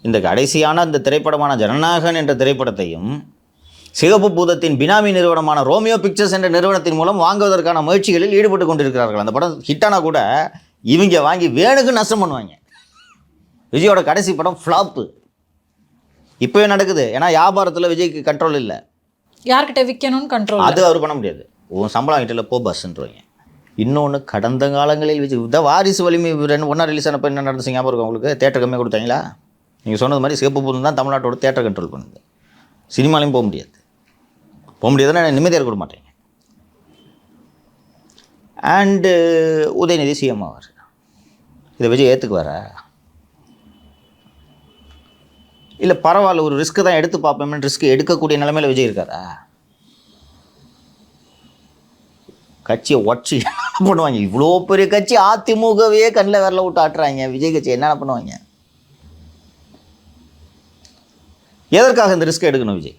இந்த கடைசியான இந்த திரைப்படமான ஜனநாயகன் என்ற திரைப்படத்தையும் சிகப்பு பூதத்தின் பினாமி நிறுவனமான ரோமியோ பிக்சர்ஸ் என்ற நிறுவனத்தின் மூலம் வாங்குவதற்கான முயற்சிகளில் ஈடுபட்டு கொண்டிருக்கிறார்கள். அந்த படம் ஹிட்டானா கூட இவங்க வாங்கி வேணுக்கு நஷ்டம் பண்ணுவாங்க. விஜயோட கடைசி படம் ஃப்ளாப்பு. இப்போவே நடக்குது. ஏன்னா வியாபாரத்தில் விஜய்க்கு கண்ட்ரோல் இல்லை. யார்கிட்ட விற்கணும்னு கண்ட்ரோல் அது அவர் பண்ண முடியாது. உன் சம்பளம் கிட்ட போ பஸ்ன்றவங்க. இன்னொன்று, கடந்த காலங்களில் விஜய் இந்த வாரிசு வலிமை ஒன்றா ரிலீஸ் ஆனப்போ என்ன நடந்துச்சு ஞாபகம் இருக்கும் உங்களுக்கு? தேட்டர் கம்மியாக கொடுத்தாங்களா? நீங்கள் சொன்னது மாதிரி சிகப்பு பூதம் தான் தமிழ்நாட்டோட தேட்டர் கண்ட்ரோல் பண்ணுது. சினிமாலையும் போக முடியாதுன்னா நிம்மதியாக கொடுக்க மாட்டேங்க. அண்டு உதயநிதி சிஎம் ஆவார். இதை விஜய் ஏற்றுக்குவாரா? இல்லை பரவாயில்ல, ஒரு ரிஸ்க்கு தான் எடுத்து பார்ப்போமே, ரிஸ்க் எடுக்கக்கூடிய நிலைமையில் விஜய் இருக்காரா? கட்சியை உடச்சி என்ன பண்ணுவாங்க? இவ்வளோ பெரிய கட்சி அதிமுகவே கண்ணில் விரல விட்டு ஆட்டுறாங்க. விஜய் கட்சி என்ன பண்ணுவாங்க? எதற்காக இந்த ரிஸ்க் எடுக்கணும் விஜய்?